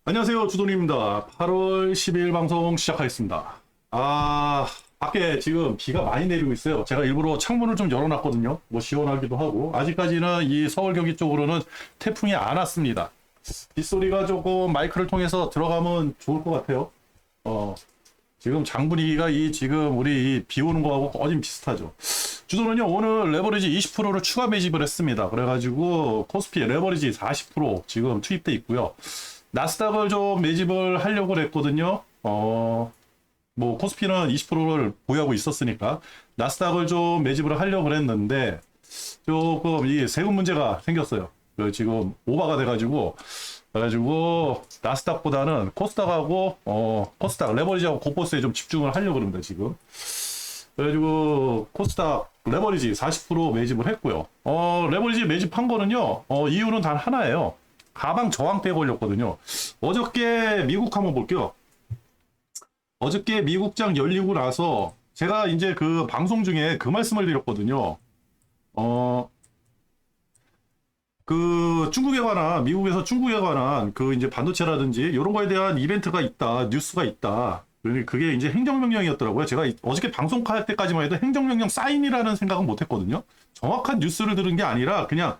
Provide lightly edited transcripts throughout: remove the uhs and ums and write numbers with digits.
안녕하세요. 주돈입니다. 8월 12일 방송 시작하겠습니다. 밖에 지금 비가 많이 내리고 있어요. 제가 일부러 창문을 좀 열어놨거든요. 뭐 시원하기도 하고. 아직까지는 이 서울 경기 쪽으로는 태풍이 안 왔습니다. 빗소리가 조금 마이크를 통해서 들어가면 좋을 것 같아요. 지금 장 분위기가 지금 우리 비 오는 거하고 거진 비슷하죠. 주도는요, 오늘 레버리지 20%를 추가 매집을 했습니다. 그래가지고 코스피 레버리지 40% 지금 투입돼 있고요. 나스닥을 좀 매집을 하려고 했거든요. 뭐 코스피는 20%를 보유하고 있었으니까 나스닥을 좀 매집을 하려고 했는데 조금 이 세금 문제가 생겼어요. 지금 오버가 돼가지고 나스닥보다는 코스닥하고 코스닥 레버리지하고 고포스에 좀 집중을 하려고 합니다 지금. 그래가지고 코스닥 레버리지 40% 매집을 했고요. 레버리지 매집한 거는요. 이유는 단 하나예요. 가방 저항대에 걸렸거든요. 어저께 미국 한번 볼게요. 어저께 미국장 열리고 나서 제가 이제 그 방송 중에 그 말씀을 드렸거든요. 그 중국에 관한 미국에서 중국에 관한 그 이제 반도체라든지 이런 거에 대한 이벤트가 있다, 뉴스가 있다. 그게 이제 행정명령이었더라고요. 제가 어저께 방송할 때까지만 해도 행정명령 사인이라는 생각은 못했거든요. 정확한 뉴스를 들은 게 아니라 그냥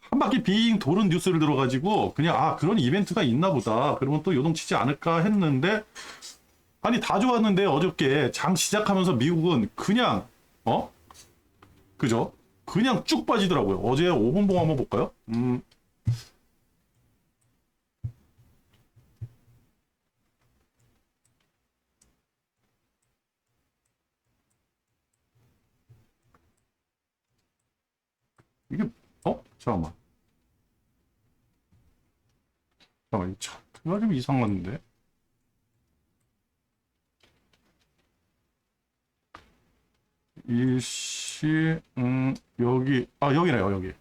한 바퀴 빙 도는 뉴스를 들어가지고 그냥 그런 이벤트가 있나 보다. 그러면 또 요동치지 않을까 했는데 아니 다 좋았는데 어저께 장 시작하면서 미국은 그냥 그죠? 그냥 쭉 빠지더라고요. 어제 5분봉 한번 볼까요? 이게 잠깐만. 잠깐만, 이 차트가 좀 이상한데. 일시 여기네요, 여기.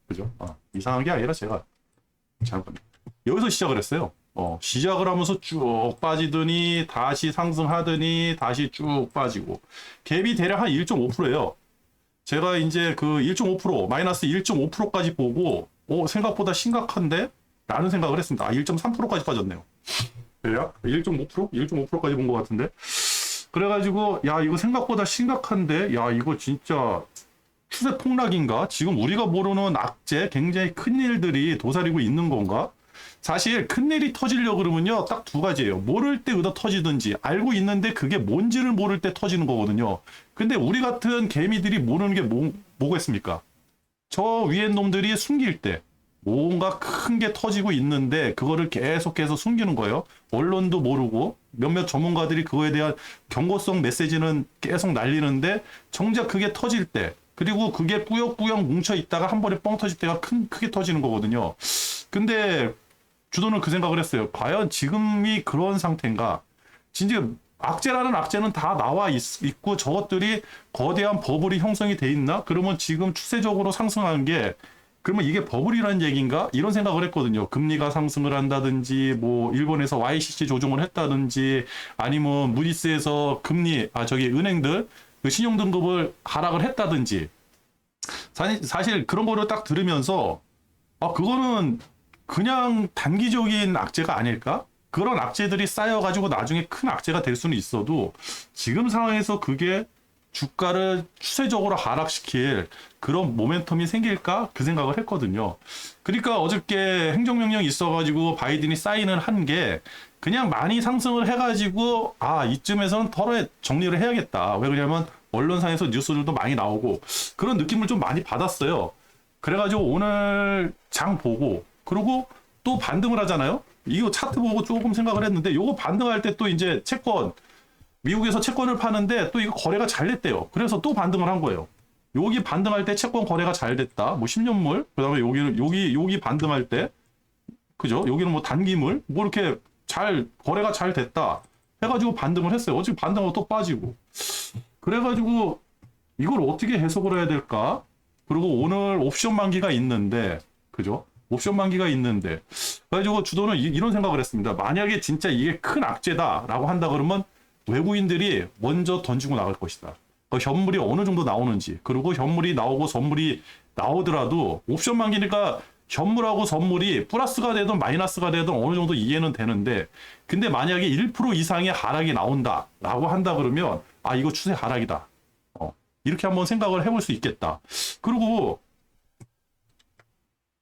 그죠? 이상한 게 아니라 제가 잠깐 여기서 시작을 했어요. 시작을 하면서 쭉 빠지더니 다시 상승하더니 다시 쭉 빠지고 갭이 대략 한 1.5%예요. 제가 이제 그 1.5% 마이너스 1.5%까지 보고 생각보다 심각한데 라는 생각을 했습니다. 1.3%까지 빠졌네요. 대략 1.5%? 1.5%까지 본 것 같은데. 그래가지고 야 이거 생각보다 심각한데 야 이거 진짜 추세 폭락인가? 지금 우리가 모르는 악재 굉장히 큰 일들이 도사리고 있는 건가? 사실 큰일이 터지려고 그러면요 딱 두 가지예요. 모를 때 의도 터지든지 알고 있는데 그게 뭔지를 모를 때 터지는 거거든요. 근데 우리 같은 개미들이 모르는 게 뭐겠습니까? 저 위에 놈들이 숨길 때 뭔가 큰 게 터지고 있는데 그거를 계속해서 숨기는 거예요. 언론도 모르고 몇몇 전문가들이 그거에 대한 경고성 메시지는 계속 날리는데 정작 그게 터질 때 그리고 그게 뿌역뿌역 뭉쳐 있다가 한 번에 뻥 터질 때가 크게 터지는 거거든요. 근데 주도는 그 생각을 했어요. 과연 지금이 그런 상태인가? 진짜 악재라는 악재는 다 나와 있고 저것들이 거대한 버블이 형성이 돼 있나? 그러면 지금 추세적으로 상승한 게 그러면 이게 버블이라는 얘기인가? 이런 생각을 했거든요. 금리가 상승을 한다든지, 뭐, 일본에서 YCC 조정을 했다든지, 아니면 무디스에서 은행들, 그 신용등급을 하락을 했다든지. 사실 그런 거를 딱 들으면서, 그거는 그냥 단기적인 악재가 아닐까? 그런 악재들이 쌓여가지고 나중에 큰 악재가 될 수는 있어도, 지금 상황에서 그게 주가를 추세적으로 하락시킬 그런 모멘텀이 생길까? 그 생각을 했거든요. 그러니까 어저께 행정명령이 있어가지고 바이든이 사인을 한 게 그냥 많이 상승을 해가지고 이쯤에서는 털어에 정리를 해야겠다. 왜 그러냐면 언론상에서 뉴스들도 많이 나오고 그런 느낌을 좀 많이 받았어요. 그래가지고 오늘 장 보고 그리고 또 반등을 하잖아요. 이거 차트 보고 조금 생각을 했는데 요거 반등할 때 또 이제 채권 미국에서 채권을 파는데 또 이거 거래가 잘 됐대요. 그래서 또 반등을 한 거예요. 여기 반등할 때 채권 거래가 잘 됐다. 뭐 10년물, 그 다음에 여기 반등할 때, 그죠? 여기는 뭐 단기물, 뭐 이렇게 거래가 잘 됐다. 해가지고 반등을 했어요. 어차피 반등하고 또 빠지고. 그래가지고 이걸 어떻게 해석을 해야 될까? 그리고 오늘 옵션 만기가 있는데, 그죠? 옵션 만기가 있는데. 그래가지고 주도는 이런 생각을 했습니다. 만약에 진짜 이게 큰 악재다라고 한다 그러면 외국인들이 먼저 던지고 나갈 것이다. 그 현물이 어느 정도 나오는지, 그리고 현물이 나오고 선물이 나오더라도 옵션 만기니까 현물하고 선물이 플러스가 되든 마이너스가 되든 어느 정도 이해는 되는데, 근데 만약에 1% 이상의 하락이 나온다라고 한다 그러면 아 이거 추세 하락이다. 이렇게 한번 생각을 해볼 수 있겠다. 그리고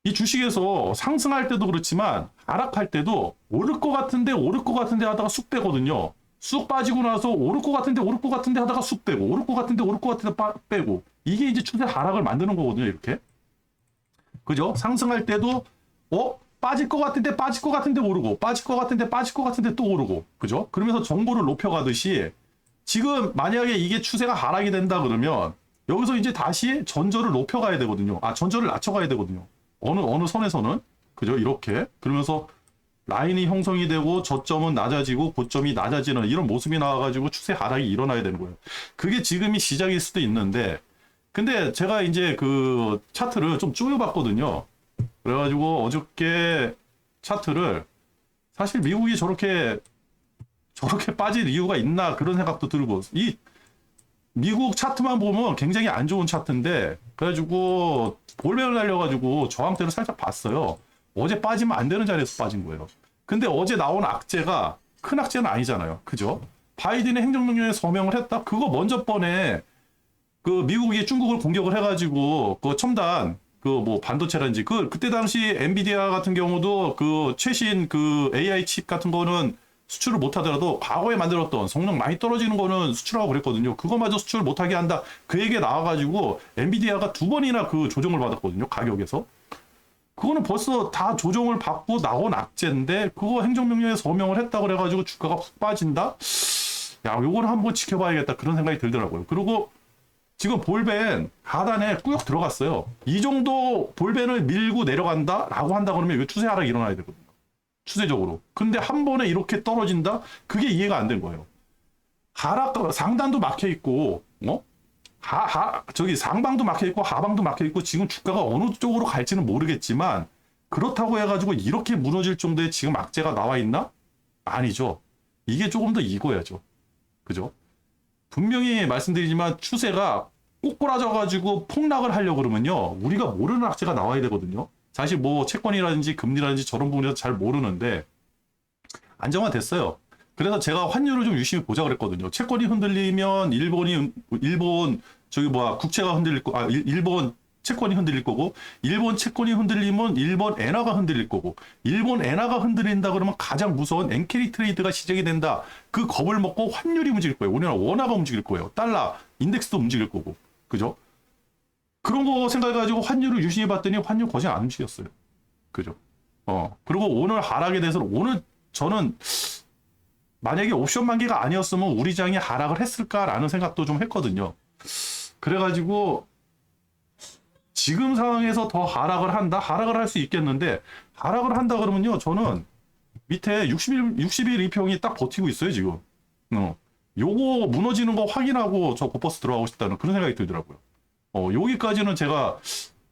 이 주식에서 상승할 때도 그렇지만 하락할 때도 오를 것 같은데 하다가 쑥 빼거든요. 쑥 빠지고 나서 오를 것 같은데 하다가 쑥 빼고, 오를 것 같은데 빼고, 이게 이제 추세 하락을 만드는 거거든요. 이렇게. 그죠? 상승할 때도 빠질 것 같은데 오르고, 빠질 것 같은데 또 오르고, 그죠? 그러면서 정보를 높여가듯이 지금 만약에 이게 추세가 하락이 된다 그러면 여기서 이제 다시 전저를 높여가야 되거든요. 전저를 낮춰가야 되거든요. 어느 선에서는. 그죠? 이렇게. 그러면서 라인이 형성이 되고 저점은 낮아지고 고점이 낮아지는 이런 모습이 나와가지고 추세 하락이 일어나야 되는 거예요. 그게 지금이 시작일 수도 있는데, 근데 제가 이제 그 차트를 좀 쪼여봤거든요. 그래가지고 어저께 차트를 사실 미국이 저렇게 빠질 이유가 있나 그런 생각도 들고, 이 미국 차트만 보면 굉장히 안 좋은 차트인데, 그래가지고 볼베어 날려가지고 저항대를 살짝 봤어요. 어제 빠지면 안 되는 자리에서 빠진 거예요. 근데 어제 나온 악재가 큰 악재는 아니잖아요. 그죠? 바이든의 행정명령에 서명을 했다? 그거 먼저 번에 그 미국이 중국을 공격을 해가지고 그 첨단 그 뭐 반도체라든지 그때 당시 엔비디아 같은 경우도 그 최신 그 AI 칩 같은 거는 수출을 못하더라도 과거에 만들었던 성능 많이 떨어지는 거는 수출하고 그랬거든요. 그거마저 수출을 못하게 한다. 그 얘기가 나와가지고 엔비디아가 2번이나 그 조정을 받았거든요. 가격에서. 그거는 벌써 다 조정을 받고 나온 악재인데 그거 행정명령에 서명을 했다 그래가지고 주가가 훅 빠진다? 야, 요거는 한번 지켜봐야겠다 그런 생각이 들더라고요. 그리고 지금 볼벤 하단에 꾸역 들어갔어요. 이 정도 볼벤을 밀고 내려간다라고 한다 그러면 이거 추세 하락이 일어나야 되거든요. 추세적으로. 근데 한 번에 이렇게 떨어진다? 그게 이해가 안 된 거예요. 상단도 막혀 있고, 저기 상방도 막혀 있고 하방도 막혀 있고 지금 주가가 어느 쪽으로 갈지는 모르겠지만 그렇다고 해가지고 이렇게 무너질 정도의 지금 악재가 나와 있나? 아니죠. 이게 조금 더 익어야죠. 그죠? 분명히 말씀드리지만 추세가 꼬꾸라져가지고 폭락을 하려고 그러면요. 우리가 모르는 악재가 나와야 되거든요. 사실 뭐 채권이라든지 금리라든지 저런 부분에서 잘 모르는데 안정화됐어요. 그래서 제가 환율을 좀 유심히 보자 그랬거든요. 채권이 흔들리면 일본 국채가 흔들릴 거, 일본 채권이 흔들릴 거고, 일본 채권이 흔들리면 일본 엔화가 흔들릴 거고, 일본 엔화가 흔들린다 그러면 가장 무서운 엔캐리 트레이드가 시작이 된다. 그 겁을 먹고 환율이 움직일 거예요. 우리나라 원화가 움직일 거예요. 달러, 인덱스도 움직일 거고. 그죠? 그런 거 생각해가지고 환율을 유심히 봤더니 환율 거의 안 움직였어요. 그죠? 그리고 오늘 하락에 대해서는 오늘 저는 만약에 옵션 만기가 아니었으면 우리 장이 하락을 했을까라는 생각도 좀 했거든요. 그래가지고 지금 상황에서 더 하락을 할 수 있겠는데 하락을 한다 그러면요. 저는 밑에 60일 이평이 딱 버티고 있어요, 지금. 요거 무너지는 거 확인하고 저 고퍼스 들어가고 싶다는 그런 생각이 들더라고요. 여기까지는 제가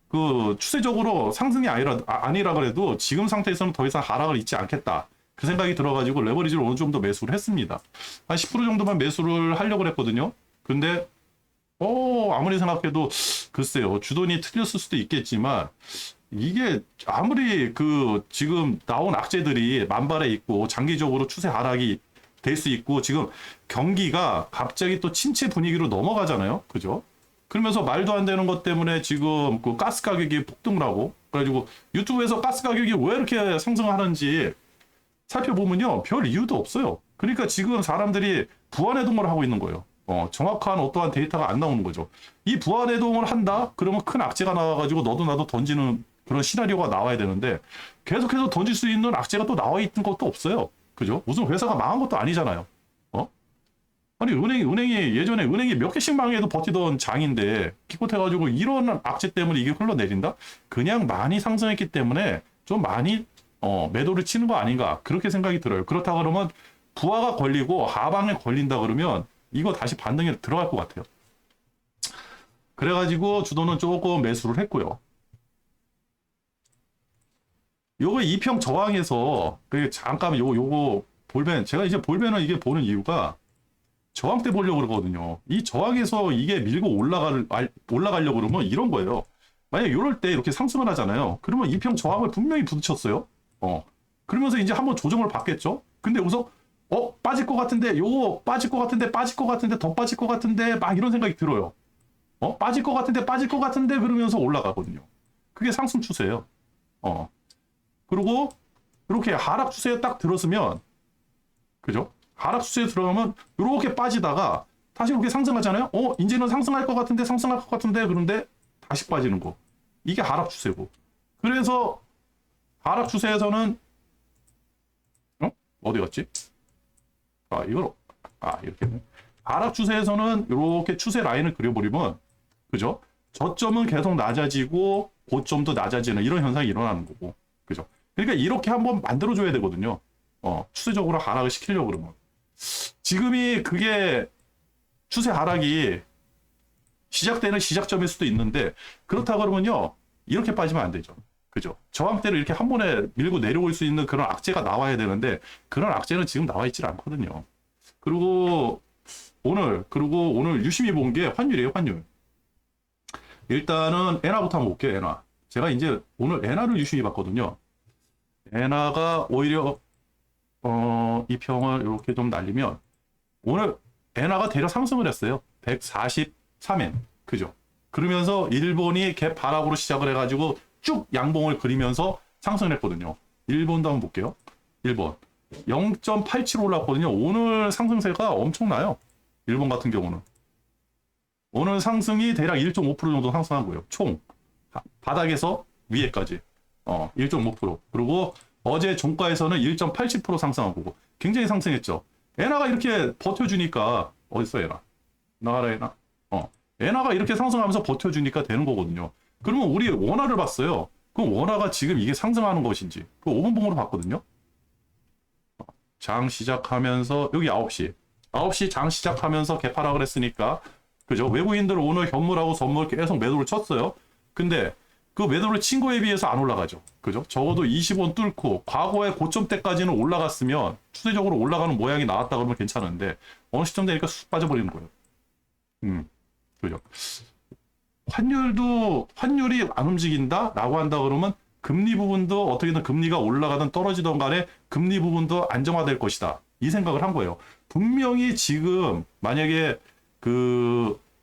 그 추세적으로 상승이 아니라 그래도 지금 상태에서는 더 이상 하락을 잊지 않겠다. 그 생각이 들어가지고 레버리지를 어느 정도 매수를 했습니다. 한 10% 정도만 매수를 하려고 했거든요. 근데 아무리 생각해도 글쎄요. 주돈이 틀렸을 수도 있겠지만 이게 아무리 그 지금 나온 악재들이 만발해 있고 장기적으로 추세 하락이 될 수 있고 지금 경기가 갑자기 또 침체 분위기로 넘어가잖아요. 그죠? 그러면서 말도 안 되는 것 때문에 지금 그 가스 가격이 폭등을 하고 그래가지고 유튜브에서 가스 가격이 왜 이렇게 상승하는지 살펴보면요. 별 이유도 없어요. 그러니까 지금 사람들이 부안해동을 하고 있는 거예요. 정확한 어떠한 데이터가 안 나오는 거죠. 이 부안해동을 한다? 그러면 큰 악재가 나와가지고 너도 나도 던지는 그런 시나리오가 나와야 되는데 계속해서 던질 수 있는 악재가 또 나와 있는 것도 없어요. 그죠? 무슨 회사가 망한 것도 아니잖아요. 아니 은행이 예전에 은행이 몇 개씩 망해도 버티던 장인데 기껏해가지고 이런 악재 때문에 이게 흘러내린다? 그냥 많이 상승했기 때문에 좀 많이 매도를 치는 거 아닌가 그렇게 생각이 들어요. 그렇다 그러면 부하가 걸리고 하방에 걸린다 그러면 이거 다시 반등에 들어갈 것 같아요. 그래가지고 주도는 조금 매수를 했고요. 요거 2평 저항에서 잠깐 요거 볼벤 제가 이제 볼벤을 이게 보는 이유가 저항 때 보려고 그러거든요. 이 저항에서 이게 밀고 올라가려고 그러면 이런 거예요. 만약에 이럴 때 이렇게 상승을 하잖아요. 그러면 이평 저항을 분명히 부딪혔어요. 그러면서 이제 한번 조정을 받겠죠. 근데 여기서 빠질 것 같은데, 요거 빠질 것 같은데, 빠질 것 같은데, 더 빠질 것 같은데, 막 이런 생각이 들어요. 빠질 것 같은데, 빠질 것 같은데, 그러면서 올라가거든요. 그게 상승 추세예요. 그리고 이렇게 하락 추세에 딱 들었으면, 그죠? 하락 추세에 들어가면 이렇게 빠지다가 다시 이렇게 상승하잖아요. 이제는 상승할 것 같은데, 상승할 것 같은데, 그런데 다시 빠지는 거. 이게 하락 추세고. 그래서 하락 추세에서는 어디 갔지? 이렇게. 하락 추세에서는 이렇게 추세 라인을 그려버리면, 그죠? 저점은 계속 낮아지고 고점도 낮아지는 이런 현상이 일어나는 거고, 그죠? 그러니까 이렇게 한번 만들어줘야 되거든요. 추세적으로 하락을 시키려고 그러면. 지금이 그게 추세 하락이 시작되는 시작점일 수도 있는데, 그렇다 그러면요, 이렇게 빠지면 안 되죠. 그죠? 저항대를 이렇게 한 번에 밀고 내려올 수 있는 그런 악재가 나와야 되는데, 그런 악재는 지금 나와 있질 않거든요. 그리고 오늘 유심히 본 게 환율이에요, 환율. 일단은 엔화부터 한번 볼게요, 엔화. 제가 이제 오늘 엔화를 유심히 봤거든요. 엔화가 오히려 이 평을 이렇게 좀 날리면 오늘 엔화가 대략 상승을 했어요. 143엔. 그죠? 그러면서 일본이 갭 하락으로 시작을 해가지고 쭉 양봉을 그리면서 상승을 했거든요. 일본도 한번 볼게요. 일본 0.87 올랐거든요. 오늘 상승세가 엄청나요. 일본 같은 경우는 오늘 상승이 대략 1.5% 정도 상승한 거예요. 총 바닥에서 위에까지 1.5%. 그리고 어제 종가에서는 1.87% 상승한 거고 굉장히 상승했죠. 엔화가 이렇게 버텨주니까 어딨어 엔화? 나가라 엔화. 엔화가 이렇게 상승하면서 버텨주니까 되는 거거든요. 그러면 우리 원화를 봤어요. 그럼 원화가 지금 이게 상승하는 것인지 그 5분봉으로 봤거든요. 장 시작하면서 여기 9시 장 시작하면서 개파락을 했으니까 그죠? 외국인들 오늘 현물하고 선물 계속 매도를 쳤어요. 근데 그 매도를 친 거에 비해서 안 올라가죠. 그죠? 적어도 20원 뚫고 과거의 고점 때까지는 올라갔으면 추세적으로 올라가는 모양이 나왔다 그러면 괜찮은데 어느 시점 되니까 쑥 빠져버리는 거예요. 그죠? 환율이 안 움직인다라고 한다 그러면 금리 부분도 어떻게든 금리가 올라가든 떨어지든 간에 금리 부분도 안정화될 것이다. 이 생각을 한 거예요. 분명히 지금 만약에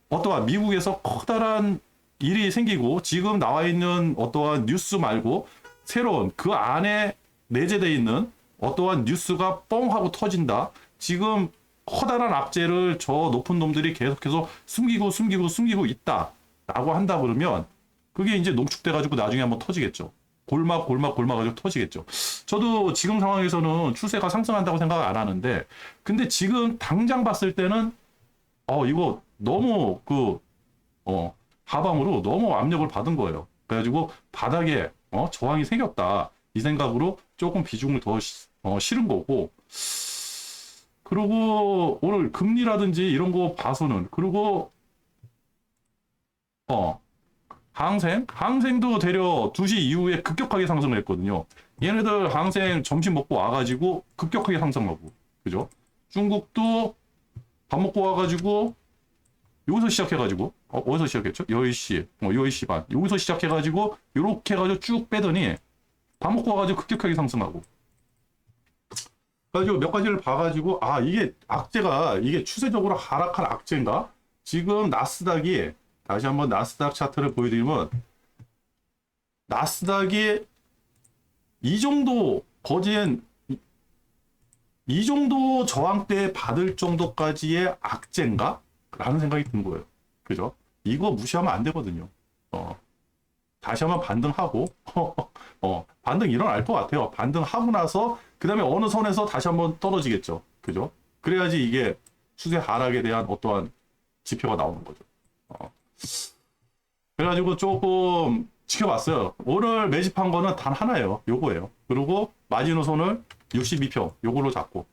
어떠한 미국에서 커다란 일이 생기고 지금 나와 있는 어떠한 뉴스 말고 새로운 그 안에 내재되어 있는 어떠한 뉴스가 뻥 하고 터진다. 지금 커다란 악재를 저 높은 놈들이 계속해서 숨기고 있다. 라고 한다 그러면 그게 이제 농축돼 가지고 나중에 한번 터지겠죠. 골막 가지고 터지겠죠. 저도 지금 상황에서는 추세가 상승한다고 생각을 안 하는데 근데 지금 당장 봤을 때는 이거 너무 하방으로 너무 압력을 받은 거예요. 그래가지고 바닥에 저항이 생겼다. 이 생각으로 조금 비중을 더 실은 거고 그리고 오늘 금리라든지 이런 거 봐서는 그리고 항생도 대려 2시 이후에 급격하게 상승을 했거든요. 얘네들 항생 점심 먹고 와가지고 급격하게 상승하고 그죠? 중국도 밥 먹고 와가지고 여기서 시작해가지고 어디서 시작했죠? 10시 10시 반 여기서 시작해가지고 요렇게 해가지고 쭉 빼더니 밥 먹고 와가지고 급격하게 상승하고 그래가지고 몇 가지를 봐가지고 이게 악재가 이게 추세적으로 하락한 악재인가? 지금 나스닥이 다시 한번 나스닥 차트를 보여드리면 나스닥이 이 정도 거진 이 정도 저항대 받을 정도까지의 악재인가? 라는 생각이 든 거예요. 그죠? 이거 무시하면 안 되거든요. 다시 한번 반등하고 반등 일어날 것 같아요. 반등하고 나서 그 다음에 어느 선에서 다시 한번 떨어지겠죠. 그죠? 그래야지 이게 추세 하락에 대한 어떠한 지표가 나오는 거죠. 그래가지고 조금 지켜봤어요. 오늘 매집한 거는 단 하나예요. 요거예요. 그리고 마지노선을 62평 요걸로 잡고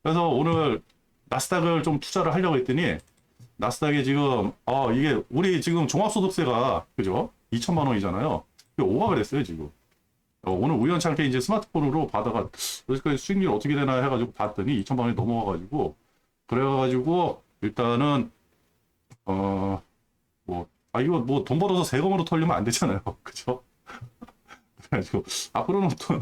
그래서 오늘 나스닥을 좀 투자를 하려고 했더니 나스닥이 지금 이게 우리 지금 종합소득세가 그죠? 2천만 원이잖아요. 오각을 했어요 지금. 오늘 우연찮게 이제 스마트폰으로 받아가 여기까지 수익률 어떻게 되나 해가지고 봤더니 2천만 원이 넘어가가지고 그래가지고 일단은 아, 이거 뭐 돈 벌어서 세금으로 털리면 안 되잖아요. 그죠? 그래가지고, 앞으로는 또,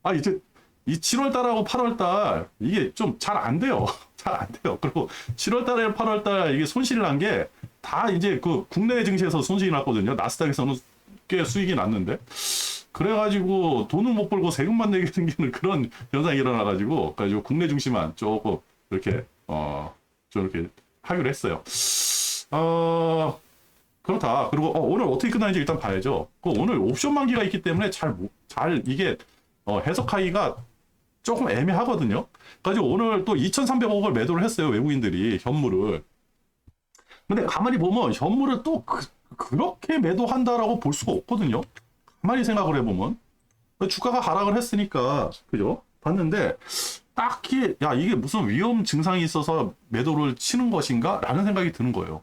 아, 이제, 이 7월 달하고 8월 달, 이게 좀 잘 안 돼요. 잘 안 돼요. 그리고 7월 달에 8월 달 이게 손실이 난 게 다 이제 그 국내 증시에서 손실이 났거든요. 나스닥에서는 꽤 수익이 났는데. 그래가지고 돈을 못 벌고 세금만 내게 생기는 그런 현상이 일어나가지고, 그래가지고 국내 증시만 조금 이렇게, 좀 이렇게 하기로 했어요. 어, 그렇다. 그리고 오늘 어떻게 끝나는지 일단 봐야죠. 그 오늘 옵션 만기가 있기 때문에 잘 이게 해석하기가 조금 애매하거든요. 그래가지고 오늘 또 2,300억을 매도를 했어요. 외국인들이 현물을. 근데 가만히 보면 현물을 또 그렇게 매도한다라고 볼 수가 없거든요. 가만히 생각을 해보면 주가가 하락을 했으니까 그죠? 봤는데 딱히 야 이게 무슨 위험 증상이 있어서 매도를 치는 것인가? 라는 생각이 드는 거예요.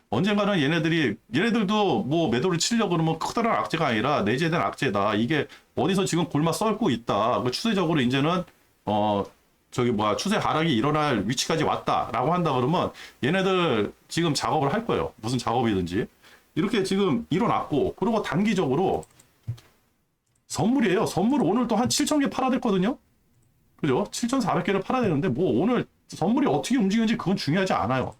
언젠가는 얘네들도 뭐 매도를 치려고 그러면 커다란 악재가 아니라 내재된 악재다. 이게 어디서 지금 골마 썰고 있다. 추세적으로 이제는, 추세 하락이 일어날 위치까지 왔다라고 한다 그러면 얘네들 지금 작업을 할 거예요. 무슨 작업이든지. 이렇게 지금 일어났고, 그리고 단기적으로 선물이에요. 선물 오늘 또 한 7,000개 팔아야 됐거든요. 그죠? 7,400개를 팔아야 되는데, 뭐 오늘 선물이 어떻게 움직이는지 그건 중요하지 않아요.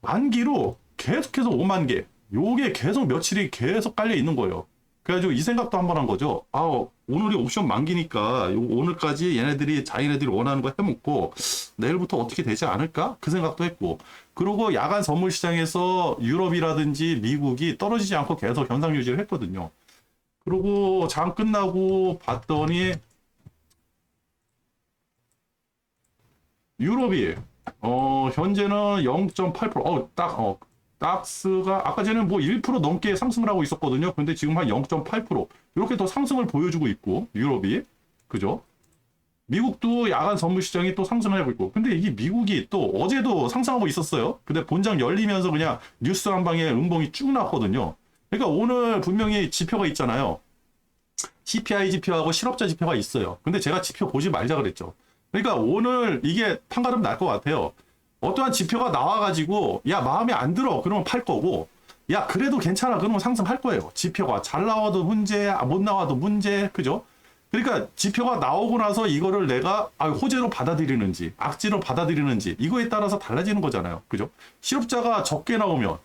만기로 계속해서 5만 개. 요게 계속 며칠이 계속 깔려 있는 거예요. 그래가지고 이 생각도 한번 한 거죠. 오늘이 옵션 만기니까 오늘까지 자기네들이 원하는 거 해먹고 내일부터 어떻게 되지 않을까? 그 생각도 했고. 그리고 야간 선물 시장에서 유럽이라든지 미국이 떨어지지 않고 계속 현상 유지를 했거든요. 그리고 장 끝나고 봤더니 유럽이 현재는 0.8%. 닥스가 아까 전에 뭐 1% 넘게 상승을 하고 있었거든요. 근데 지금 한 0.8% 이렇게 더 상승을 보여주고 있고 유럽이 그죠? 미국도 야간 선물 시장이 또 상승을 하고 있고. 근데 이게 미국이 또 어제도 상승하고 있었어요. 근데 본장 열리면서 그냥 뉴스 한 방에 음봉이 쭉 났거든요. 그러니까 오늘 분명히 지표가 있잖아요. CPI 지표하고 실업자 지표가 있어요. 근데 제가 지표 보지 말자 그랬죠. 그러니까 오늘 이게 판가름 날 것 같아요. 어떠한 지표가 나와가지고 야 마음에 안 들어 그러면 팔 거고 야 그래도 괜찮아 그러면 상승할 거예요. 지표가 잘 나와도 문제 못 나와도 문제 그죠? 그러니까 지표가 나오고 나서 이거를 내가 호재로 받아들이는지 악재로 받아들이는지 이거에 따라서 달라지는 거잖아요. 그죠? 실업자가 적게 나오면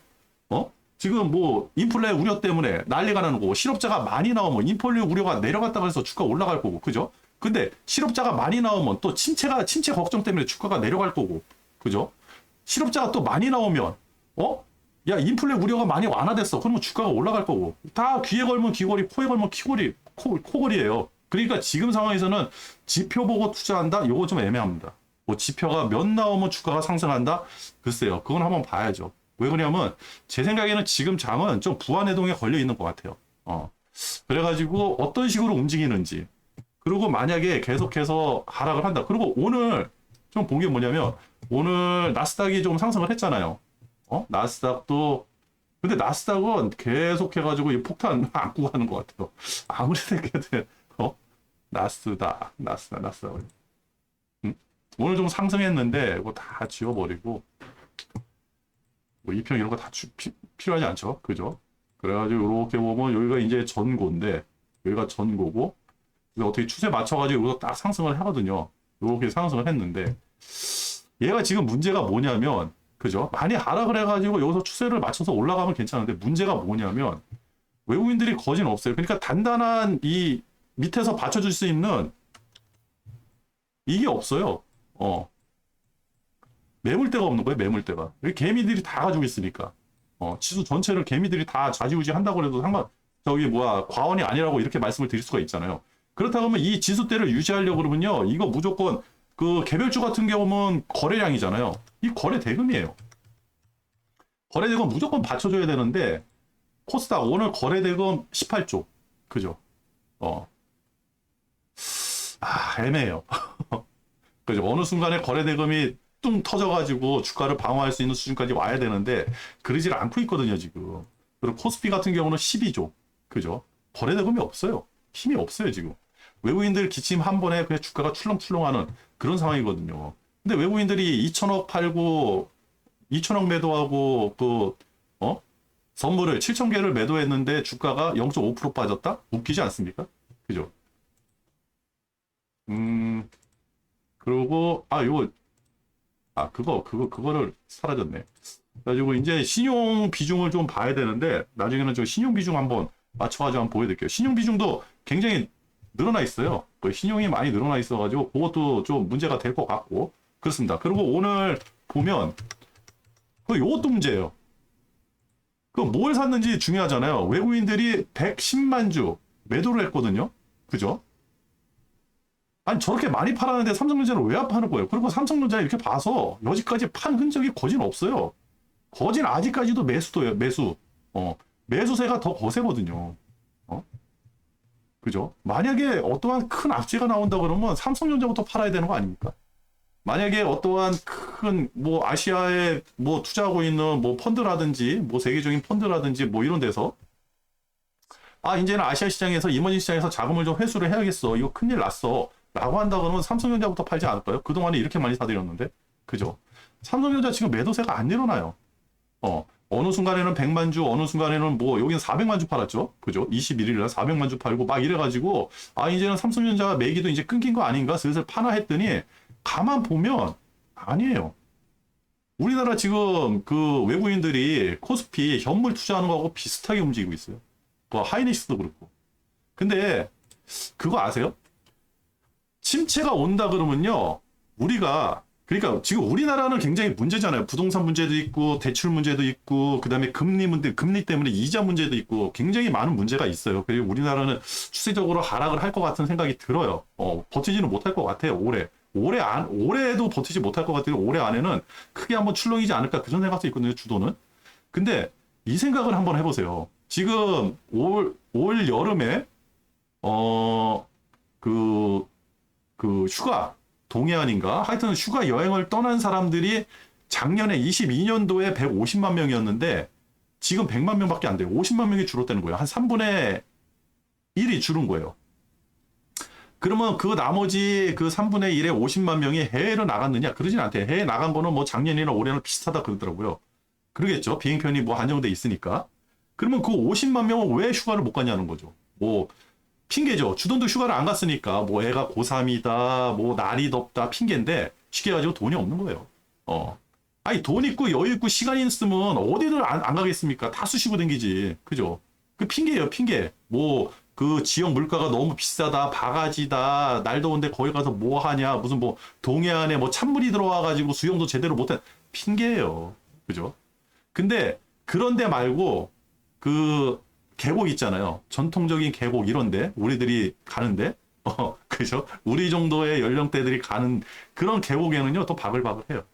지금 뭐 인플레 우려 때문에 난리가 나는 거고 실업자가 많이 나오면 인플레 우려가 내려갔다고 해서 주가 올라갈 거고 그죠? 근데 실업자가 많이 나오면 또 침체 걱정 때문에 주가가 내려갈 거고 그죠? 실업자가 또 많이 나오면 야 인플레 우려가 많이 완화됐어. 그러면 주가가 올라갈 거고 다 귀에 걸면 귀걸이 코에 걸면 코걸이에요. 그러니까 지금 상황에서는 지표 보고 투자한다? 요거 좀 애매합니다. 뭐 지표가 몇 나오면 주가가 상승한다? 글쎄요. 그건 한번 봐야죠. 왜 그러냐면 제 생각에는 지금 장은 좀 부안해동에 걸려 있는 것 같아요. 그래가지고 어떤 식으로 움직이는지 그리고 만약에 계속해서 하락을 한다. 그리고 오늘 좀 본 게 뭐냐면 오늘 나스닥이 좀 상승을 했잖아요. 나스닥도 근데 나스닥은 계속해가지고 이 폭탄 안고 가는 것 같아요. 아무리 생각해도 나스닥. 오늘 좀 상승했는데 이거 다 지워버리고 뭐 2평 이런 거 다 필요하지 않죠, 그죠? 그래가지고 이렇게 보면 여기가 이제 전고인데 여기가 전고고 어떻게 추세 맞춰가지고 여기서 딱 상승을 하거든요. 이렇게 상승을 했는데 얘가 지금 문제가 뭐냐면 그죠? 많이 하락을 해가지고 여기서 추세를 맞춰서 올라가면 괜찮은데 문제가 뭐냐면 외국인들이 거진 없어요. 그러니까 단단한 이 밑에서 받쳐줄 수 있는 이게 없어요. 매물대가 없는 거예요. 매물대가. 개미들이 다 가지고 있으니까. 지수 전체를 개미들이 다 좌지우지 한다고 해도 과언이 아니라고 이렇게 말씀을 드릴 수가 있잖아요. 그렇다고 하면 이 지수대를 유지하려고 그러면요. 이거 무조건 그 개별주 같은 경우는 거래량이잖아요. 이 거래 대금이에요. 거래 대금 무조건 받쳐줘야 되는데 코스닥 오늘 거래 대금 18조. 그죠? 애매해요. 그죠? 어느 순간에 거래 대금이 뚱 터져가지고 주가를 방어할 수 있는 수준까지 와야 되는데 그러질 않고 있거든요, 지금. 그리고 코스피 같은 경우는 12조. 그죠? 거래 대금이 없어요. 힘이 없어요, 지금. 외국인들 기침 한 번에 그냥 주가가 출렁출렁하는 그런 상황이거든요. 근데 외국인들이 2천억 팔고 2천억 매도하고 선물을 7천 개를 매도했는데 주가가 0.5% 빠졌다? 웃기지 않습니까? 그죠? 그리고 그거를 사라졌네. 그래가지고 이제 신용 비중을 좀 봐야 되는데 나중에는 저 신용 비중 한번 맞춰가지고 한번 보여드릴게요. 신용 비중도 굉장히 늘어나 있어요. 그 신용이 많이 늘어나 있어가지고 그것도 좀 문제가 될 것 같고 그렇습니다. 그리고 오늘 보면 요것도 문제예요. 그 뭘 샀는지 중요하잖아요. 외국인들이 110만 주 매도를 했거든요. 그죠? 아니 저렇게 많이 팔았는데 삼성전자를 왜 안 파는 거예요? 그리고 삼성전자 이렇게 봐서 여지까지 판 흔적이 거진 없어요. 거진 아직까지도 매수도예요. 매수. 매수세가 더 거세거든요. 어? 그죠? 만약에 어떠한 큰 악재가 나온다 그러면 삼성전자부터 팔아야 되는 거 아닙니까? 만약에 어떠한 큰 뭐 아시아에 뭐 투자하고 있는 뭐 펀드라든지 뭐 세계적인 펀드라든지 뭐 이런 데서 이제는 아시아 시장에서 이머징 시장에서 자금을 좀 회수를 해야겠어. 이거 큰일 났어. 라고 한다 그러면 삼성전자부터 팔지 않을까요? 그동안에 이렇게 많이 사들였는데. 그죠? 삼성전자 지금 매도세가 안 일어나요. 어느 순간에는 100만 주, 어느 순간에는 뭐, 여기는 400만 주 팔았죠? 그죠? 21일날 400만 주 팔고 막 이래가지고, 이제는 삼성전자 매기도 이제 끊긴 거 아닌가? 슬슬 파나 했더니, 가만 보면, 아니에요. 우리나라 지금 그 외국인들이 코스피 현물 투자하는 거하고 비슷하게 움직이고 있어요. 뭐, 하이닉스도 그렇고. 근데, 그거 아세요? 침체가 온다 그러면요, 그러니까 지금 우리나라는 굉장히 문제잖아요. 부동산 문제도 있고, 대출 문제도 있고, 그 다음에 금리 때문에 이자 문제도 있고, 굉장히 많은 문제가 있어요. 그리고 우리나라는 추세적으로 하락을 할 것 같은 생각이 들어요. 버티지는 못할 것 같아요, 올해도 버티지 못할 것 같아요. 올해 안에는 크게 한번 출렁이지 않을까, 그런 생각도 있거든요, 주도는. 근데 이 생각을 한번 해보세요. 지금 올 여름에, 휴가, 동해안인가? 하여튼 휴가 여행을 떠난 사람들이 작년에 22년도에 150만 명이었는데 지금 100만 명밖에 안 돼요. 50만 명이 줄었다는 거예요. 한 3분의 1이 줄은 거예요. 그러면 그 나머지 그 3분의 1에 50만 명이 해외로 나갔느냐? 그러진 않대요. 해외 나간 거는 뭐 작년이나 올해는 비슷하다 그러더라고요. 그러겠죠. 비행편이 뭐 한정돼 있으니까. 그러면 그 50만 명은 왜 휴가를 못 가냐는 거죠. 뭐 핑계죠. 주돈도 휴가를 안 갔으니까 뭐 애가 고3이다 뭐 날이 덥다 핑계인데 쉽게 가지고 돈이 없는 거예요. 돈 있고 여유 있고 시간 있으면 어디를 안 가겠습니까? 다 쑤시고 댕기지. 그죠? 그 핑계예요, 핑계. 뭐 그 지역 물가가 너무 비싸다, 바가지다, 날 더운데 거기 가서 뭐 하냐, 무슨 뭐 동해안에 뭐 찬물이 들어와 가지고 수영도 제대로 못한 핑계예요. 그죠? 근데 그런데 말고 그 계곡 있잖아요. 전통적인 계곡 이런데 우리들이 가는데 그죠? 우리 정도의 연령대들이 가는 그런 계곡에는요 또 바글바글해요.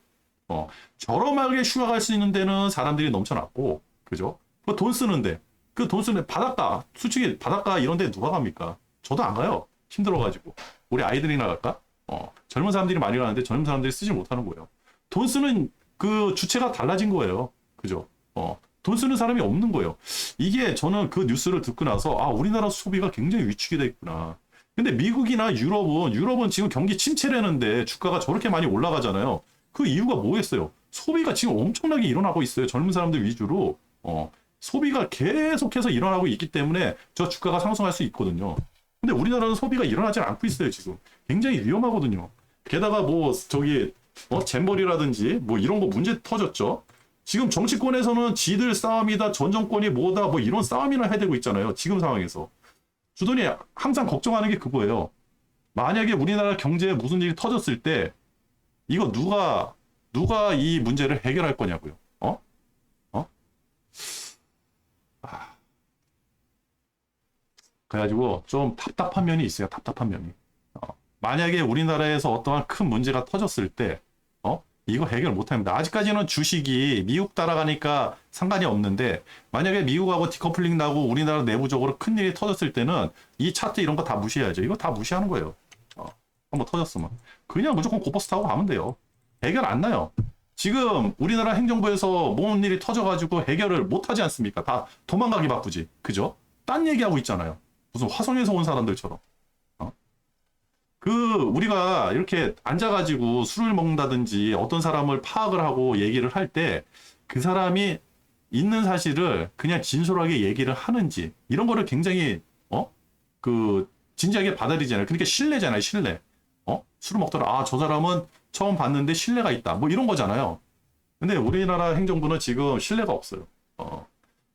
저렴하게 휴가 갈 수 있는 데는 사람들이 넘쳐났고 그죠? 그 돈 쓰는데 그 돈 쓰는 바닷가 솔직히 바닷가 이런 데 누가 갑니까? 저도 안 가요. 힘들어가지고 우리 아이들이나 갈까? 젊은 사람들이 많이 가는데 젊은 사람들이 쓰지 못하는 거예요. 돈 쓰는 그 주체가 달라진 거예요. 그죠? 돈 쓰는 사람이 없는 거예요. 이게 저는 그 뉴스를 듣고 나서 우리나라 소비가 굉장히 위축이 돼 있구나. 근데 미국이나 유럽은 지금 경기 침체라는데 주가가 저렇게 많이 올라가잖아요. 그 이유가 뭐겠어요? 소비가 지금 엄청나게 일어나고 있어요. 젊은 사람들 위주로. 소비가 계속해서 일어나고 있기 때문에 저 주가가 상승할 수 있거든요. 근데 우리나라는 소비가 일어나지 않고 있어요, 지금. 굉장히 위험하거든요. 게다가 뭐 잼버리라든지 뭐 이런 거 문제 터졌죠. 지금 정치권에서는 지들 싸움이다, 전 정권이 뭐다, 뭐 이런 싸움이나 해대고 있잖아요. 지금 상황에서. 주돈이 항상 걱정하는 게 그거예요. 만약에 우리나라 경제에 무슨 일이 터졌을 때, 이거 누가 이 문제를 해결할 거냐고요. 그래가지고 좀 답답한 면이 있어요. 답답한 면이. 만약에 우리나라에서 어떠한 큰 문제가 터졌을 때, 이거 해결 못합니다. 아직까지는 주식이 미국 따라가니까 상관이 없는데 만약에 미국하고 디커플링 나고 우리나라 내부적으로 큰일이 터졌을 때는 이 차트 이런 거 다 무시해야죠. 이거 다 무시하는 거예요. 한번 터졌으면 그냥 무조건 고버스 타고 가면 돼요. 해결 안 나요. 지금 우리나라 행정부에서 뭔 일이 터져가지고 해결을 못하지 않습니까? 다 도망가기 바쁘지. 그죠? 딴 얘기하고 있잖아요. 무슨 화성에서 온 사람들처럼. 우리가 이렇게 앉아가지고 술을 먹는다든지 어떤 사람을 파악을 하고 얘기를 할 때 그 사람이 있는 사실을 그냥 진솔하게 얘기를 하는지 이런 거를 굉장히 진지하게 받아들이잖아요. 그러니까 신뢰잖아요, 신뢰. 술을 먹더라. 아, 저 사람은 처음 봤는데 신뢰가 있다. 뭐 이런 거잖아요. 근데 우리나라 행정부는 지금 신뢰가 없어요.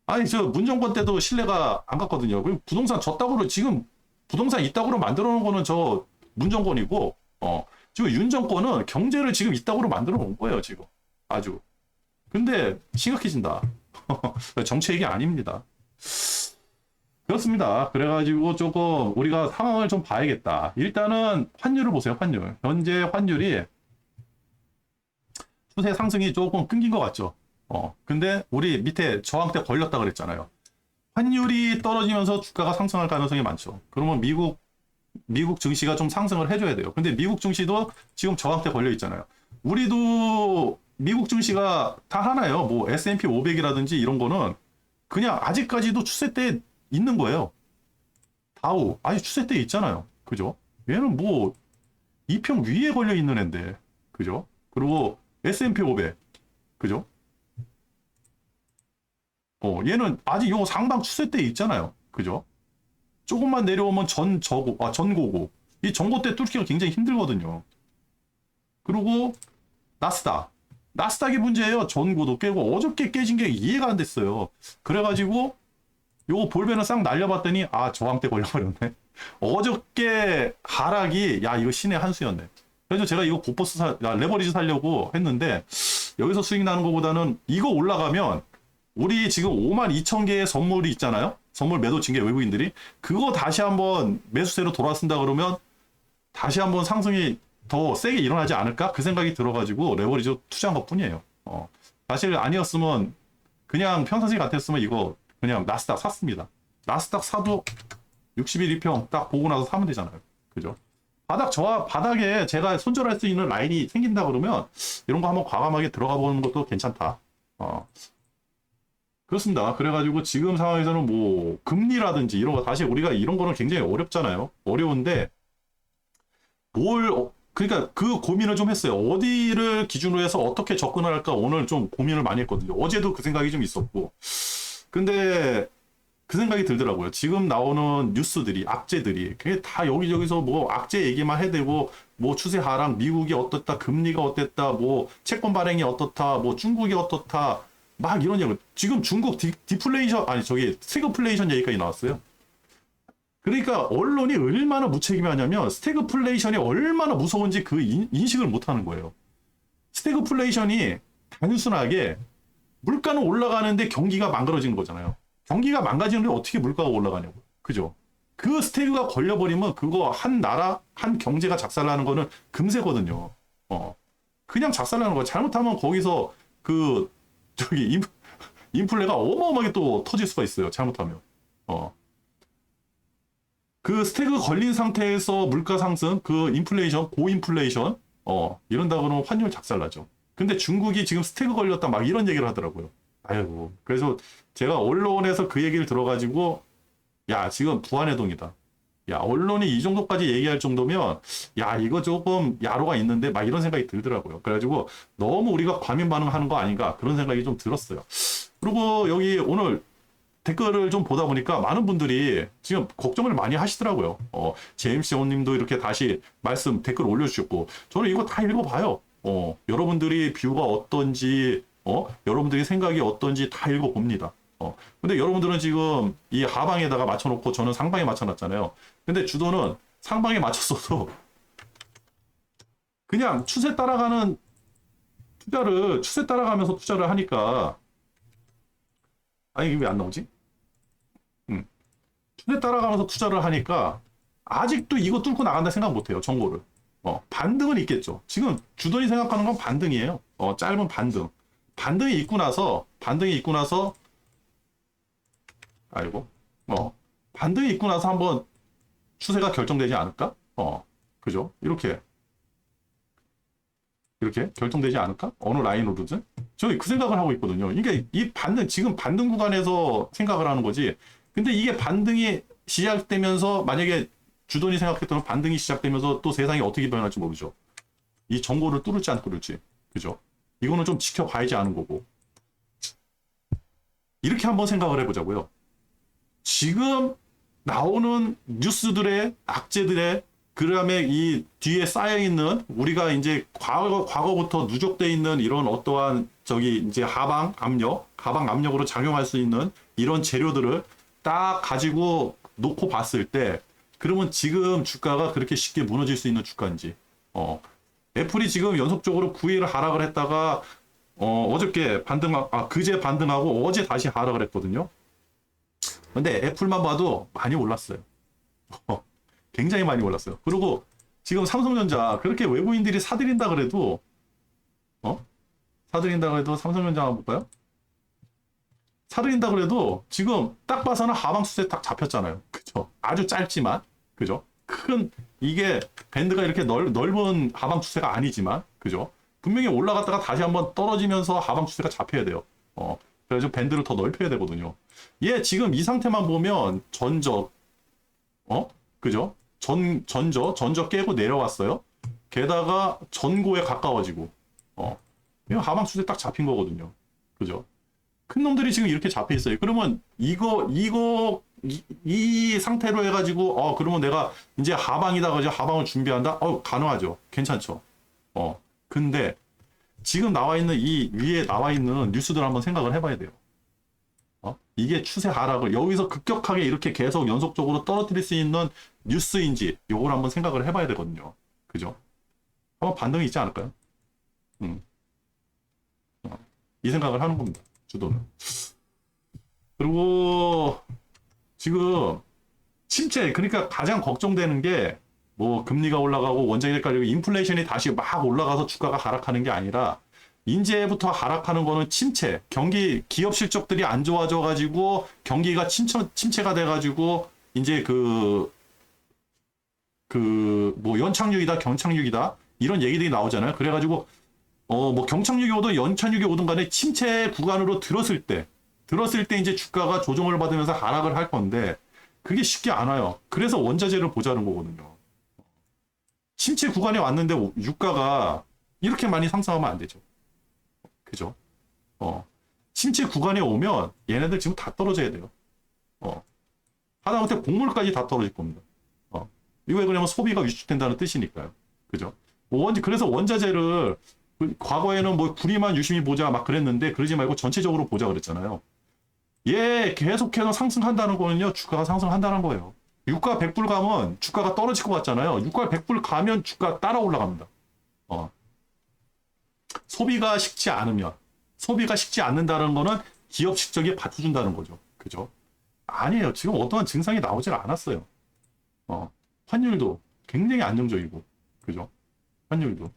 아니, 저 문정권 때도 신뢰가 안 갔거든요. 그리고 부동산 졌다고 지금 부동산 있다고 만들어 놓은 거는 저 문정권이고, 지금 윤 정권은 경제를 지금 있다고 만들어 놓은 거예요, 지금. 아주. 근데 심각해진다. 정치 얘기 아닙니다. 그렇습니다. 그래가지고 조금 우리가 상황을 좀 봐야겠다. 일단은 환율을 보세요, 환율. 현재 환율이 추세 상승이 조금 끊긴 것 같죠. 근데 우리 밑에 저항대 걸렸다 그랬잖아요. 환율이 떨어지면서 주가가 상승할 가능성이 많죠. 그러면 미국 증시가 좀 상승을 해줘야 돼요. 근데 미국 증시도 지금 저항대 걸려 있잖아요. 우리도 미국 증시가 다 하나예요. 뭐 S&P 500이라든지 이런 거는 그냥 아직까지도 추세대에 있는 거예요. 다우 아직 추세대에 있잖아요. 그죠? 얘는 뭐 2평 위에 걸려 있는 앤데, 그죠? 그리고 S&P 500, 그죠? 얘는 아직 요 상방 추세대에 있잖아요. 그죠? 조금만 내려오면 전고고. 이 전고대 뚫기가 굉장히 힘들거든요. 그리고 나스닥이 문제예요. 전고도 깨고 어저께 깨진 게 이해가 안 됐어요. 그래가지고 요거 볼베는 싹 날려봤더니 저항대 걸려버렸네. 어저께 하락이 이거 신의 한 수였네. 그래서 제가 이거 레버리지 살려고 했는데 여기서 수익 나는 것보다는 이거 올라가면 우리 지금 52,000개의 선물이 있잖아요. 선물 매도 친 게 외국인들이 그거 다시 한번 매수세로 돌아선다 그러면 다시 한번 상승이 더 세게 일어나지 않을까? 그 생각이 들어가지고 레버리지 투자한 것 뿐이에요. 사실 아니었으면 그냥 평상시 같았으면 이거 그냥 나스닥 샀습니다. 나스닥 사도 60일 2평 딱 보고 나서 사면 되잖아요. 그죠? 바닥에 제가 손절할 수 있는 라인이 생긴다 그러면 이런 거 한번 과감하게 들어가 보는 것도 괜찮다. 그렇습니다. 그래가지고 지금 상황에서는 뭐 금리라든지 이런 거 사실 우리가 이런 거는 굉장히 어렵잖아요. 어려운데 그러니까 그 고민을 좀 했어요. 어디를 기준으로 해서 어떻게 접근을 할까 오늘 좀 고민을 많이 했거든요. 어제도 그 생각이 좀 있었고. 근데 그 생각이 들더라고요. 지금 나오는 뉴스들이, 악재들이, 그게 다 여기저기서 뭐 악재 얘기만 해대고, 뭐 추세 하락, 미국이 어떻다, 금리가 어땠다, 뭐 채권 발행이 어떻다, 뭐 중국이 어떻다, 막 이런 얘기. 지금 중국 스태그플레이션 얘기까지 나왔어요. 그러니까 언론이 얼마나 무책임하냐면 스태그플레이션이 얼마나 무서운지 그 인식을 못 하는 거예요. 스태그플레이션이 단순하게 물가는 올라가는데 경기가 망가지는 거잖아요. 경기가 망가지는데 어떻게 물가가 올라가냐고. 그죠? 그 스태그가 걸려버리면 그거 한 나라, 한 경제가 작살나는 거는 금세거든요. 그냥 작살나는 거야. 잘못하면 거기서 인플레가 어마어마하게 또 터질 수가 있어요. 잘못하면. 그 스태그 걸린 상태에서 물가 상승, 고인플레이션, 이런다 그러면 환율 작살나죠. 근데 중국이 지금 스태그 걸렸다 막 이런 얘기를 하더라고요. 아이고. 그래서 제가 언론에서 그 얘기를 들어가지고, 지금 부안해동이다. 언론이 이 정도까지 얘기할 정도면, 이거 조금 야로가 있는데 막 이런 생각이 들더라고요. 그래가지고 너무 우리가 과민 반응하는 거 아닌가 그런 생각이 좀 들었어요. 그리고 여기 오늘 댓글을 좀 보다 보니까 많은 분들이 지금 걱정을 많이 하시더라고요. 제임스 님도 이렇게 다시 댓글 올려주셨고, 저는 이거 다 읽어봐요. 여러분들이 뷰가 어떤지, 여러분들이 생각이 어떤지 다 읽어봅니다. 근데 여러분들은 지금 이 하방에다가 맞춰놓고 저는 상방에 맞춰놨잖아요. 근데 주도는 상방에 맞췄어도 그냥 추세 따라가면서 투자를 하니까, 이게 왜 안 나오지? 추세 따라가면서 투자를 하니까 아직도 이거 뚫고 나간다 생각 못해요. 정보를. 반등은 있겠죠. 지금 주돈이 생각하는 건 반등이에요. 짧은 반등. 반등이 있고 나서 한번 추세가 결정되지 않을까? 그죠? 이렇게 결정되지 않을까? 어느 라인으로든? 저희 그 생각을 하고 있거든요. 그러니까 지금 반등 구간에서 생각을 하는 거지. 근데 이게 반등이 시작되면서 만약에 주돈이 생각했던 반등이 시작되면서 또 세상이 어떻게 변할지 모르죠. 이 정보를 뚫을지 안 뚫을지. 그죠? 이거는 좀 지켜봐야지 아는 거고. 이렇게 한번 생각을 해보자고요. 지금 나오는 뉴스들의 악재들의 그다음에 이 뒤에 쌓여 있는 우리가 이제 과거부터 누적돼 있는 이런 어떠한 저기 이제 하방 압력으로 작용할 수 있는 이런 재료들을 딱 가지고 놓고 봤을 때 그러면 지금 주가가 그렇게 쉽게 무너질 수 있는 주가인지. 애플이 지금 연속적으로 9일 하락을 했다가 어저께 그제 반등하고 어제 다시 하락을 했거든요. 근데 애플만 봐도 많이 올랐어요. 굉장히 많이 올랐어요. 그리고 지금 삼성전자 그렇게 외국인들이 사들인다 그래도 삼성전자 한번 볼까요? 사들인다 그래도 지금 딱 봐서는 하방 추세 딱 잡혔잖아요. 그죠? 아주 짧지만 그죠? 큰 이게 밴드가 이렇게 넓은 하방 추세가 아니지만 그죠? 분명히 올라갔다가 다시 한번 떨어지면서 하방 추세가 잡혀야 돼요. 그래서 밴드를 더 넓혀야 되거든요. 얘 지금 이 상태만 보면 전적 그죠? 전적 깨고 내려왔어요. 게다가 전고에 가까워지고 이거 하방 추세 딱 잡힌 거거든요. 그죠? 큰 놈들이 지금 이렇게 잡혀 있어요. 그러면 이 상태로 해가지고 그러면 내가 이제 하방이다 그죠? 하방을 준비한다. 가능하죠. 괜찮죠. 근데 지금 나와 있는 이 위에 나와 있는 뉴스들 한번 생각을 해봐야 돼요. 이게 추세 하락을 여기서 급격하게 이렇게 계속 연속적으로 떨어뜨릴 수 있는 뉴스인지 요걸 한번 생각을 해봐야 되거든요. 그죠? 한번 반등이 있지 않을까요? 이 생각을 하는 겁니다. 주도는. 그리고 지금 침체 그러니까 가장 걱정되는 게 뭐 금리가 올라가고 원자재 가격 인플레이션이 다시 막 올라가서 주가가 하락하는 게 아니라 이제부터 하락하는 거는 침체, 기업 실적들이 안 좋아져 가지고 경기가 침체가 돼 가지고 이제 뭐 연착륙이다, 경착륙이다 이런 얘기들이 나오잖아요. 그래 가지고 뭐 경착륙이 오든 연착륙이 오든 간에 침체 구간으로 들었을 때 이제 주가가 조정을 받으면서 하락을 할 건데 그게 쉽게 안 와요. 그래서 원자재를 보자는 거거든요. 침체 구간에 왔는데 유가가 이렇게 많이 상승하면 안 되죠. 그죠? 침체 구간에 오면 얘네들 지금 다 떨어져야 돼요. 하다못해 곡물까지 다 떨어질 겁니다. 이거 왜 그러냐면 소비가 위축된다는 뜻이니까요. 그죠? 그래서 원자재를 과거에는 뭐 구리만 유심히 보자 막 그랬는데 그러지 말고 전체적으로 보자 그랬잖아요. 얘 계속해서 상승한다는 거는요, 주가가 상승한다는 거예요. 유가 100불 가면 주가가 떨어질 것 같잖아요. 유가 100불 가면 주가 따라 올라갑니다. 소비가 식지 않는다는 거는 기업 실적이 받쳐준다는 거죠. 그죠? 아니에요. 지금 어떠한 증상이 나오질 않았어요. 환율도 굉장히 안정적이고, 그죠? 환율도.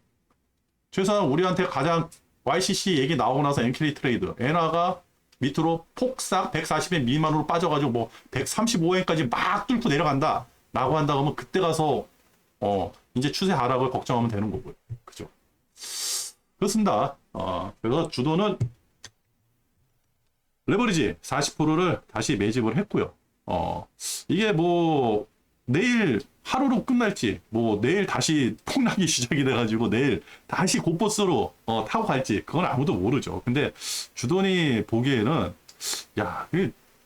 최소한 우리한테 가장 YCC 얘기 나오고 나서 엔캐리 트레이드, 엔화가 밑으로 폭삭 140엔 미만으로 빠져가지고 뭐 135엔까지 막 뚫고 내려간다 라고 한다 그러면 그때 가서 이제 추세 하락을 걱정하면 되는 거고요. 그죠? 그렇습니다. 그래서 주도는 레버리지 40%를 다시 매집을 했고요. 이게 뭐 내일 하루로 끝날지, 뭐 내일 다시 폭락이 시작이 돼가지고 내일 다시 고버스로 타고 갈지 그건 아무도 모르죠. 근데 주돈이 보기에는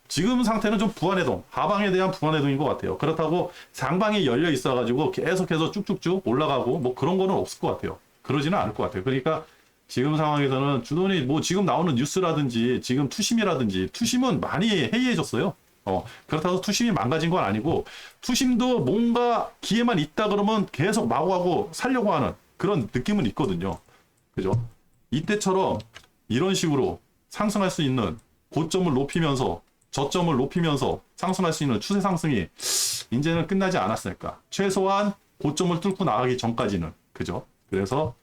지금 상태는 좀 부안해동, 하방에 대한 부안해동인 것 같아요. 그렇다고 상방이 열려 있어가지고 계속해서 쭉쭉쭉 올라가고 뭐 그런 거는 없을 것 같아요. 그러지는 않을 것 같아요. 그러니까 지금 상황에서는 주돈이 뭐 지금 나오는 뉴스라든지 지금 투심은 많이 해이해졌어요. 그렇다고 투심이 망가진 건 아니고 투심도 뭔가 기회만 있다 그러면 계속 마구하고 살려고 하는 그런 느낌은 있거든요. 그죠? 이때처럼 이런 식으로 상승할 수 있는 고점을 높이면서 저점을 높이면서 상승할 수 있는 추세 상승이 이제는 끝나지 않았을까. 최소한 고점을 뚫고 나가기 전까지는. 그죠? 그래서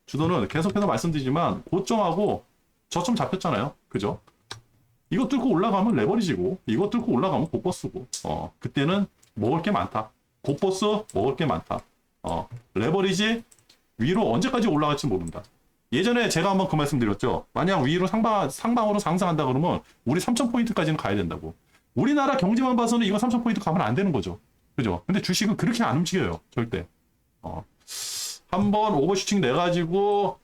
주도는 계속해서 말씀드리지만 고점하고 저점 잡혔잖아요. 그죠? 이거 뚫고 올라가면 레버리지고 이거 뚫고 올라가면 고버스고 그때는 먹을 게 많다. 고버스 먹을 게 많다. 레버리지 위로 언제까지 올라갈지 모른다. 예전에 제가 한번 그 말씀 드렸죠. 만약 위로 상방으로 상승한다 그러면 우리 3,000포인트까지는 가야 된다고. 우리나라 경제만 봐서는 이거 3,000포인트 가면 안 되는 거죠. 그죠? 근데 주식은 그렇게 안 움직여요. 절대. 어. 한번 오버슈팅 내가지고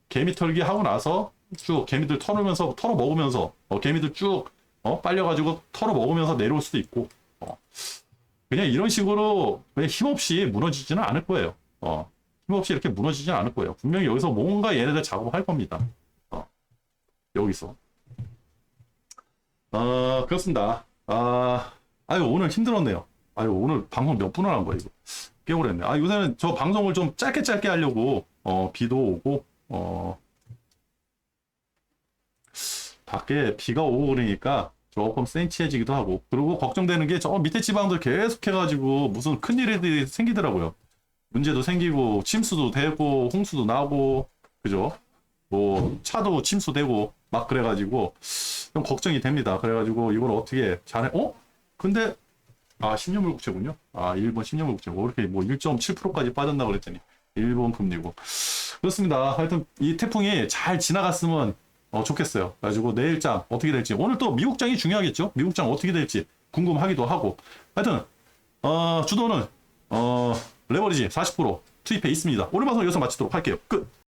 개미 털기 하고 나서 쭉 개미들 털어 먹으면서 개미들 쭉 빨려가지고 털어 먹으면서 내려올 수도 있고 그냥 이런 식으로 그냥 힘없이 무너지지는 않을 거예요. 힘없이 이렇게 무너지지는 않을 거예요. 분명히 여기서 뭔가 얘네들 작업을 할 겁니다. 여기서. 그렇습니다. 아유, 오늘 힘들었네요. 아유, 오늘 방송 몇 분을 한 거야, 이거. 깨버렸네. 요새는 저 방송을 좀 짧게 하려고, 비도 오고, 밖에 비가 오고 그러니까 조금 센치해지기도 하고, 그리고 걱정되는 게 저 밑에 지방들 계속 해가지고 무슨 큰일이 생기더라고요. 문제도 생기고, 침수도 되고, 홍수도 나고, 그죠? 뭐, 차도 침수되고, 막 그래가지고, 좀 걱정이 됩니다. 그래가지고, 이걸 어떻게 잘해, 근데, 10년 물국채군요. 일본 10년 물국채. 뭐, 이렇게 뭐 1.7%까지 빠졌나 그랬더니, 일본 금리고. 그렇습니다. 하여튼, 이 태풍이 잘 지나갔으면, 좋겠어요. 그래가지고, 내일장 어떻게 될지. 오늘 또 미국장이 중요하겠죠? 미국장 어떻게 될지 궁금하기도 하고. 하여튼, 주도는, 레버리지 40% 투입해 있습니다. 오늘 방송 여기서 마치도록 할게요. 끝!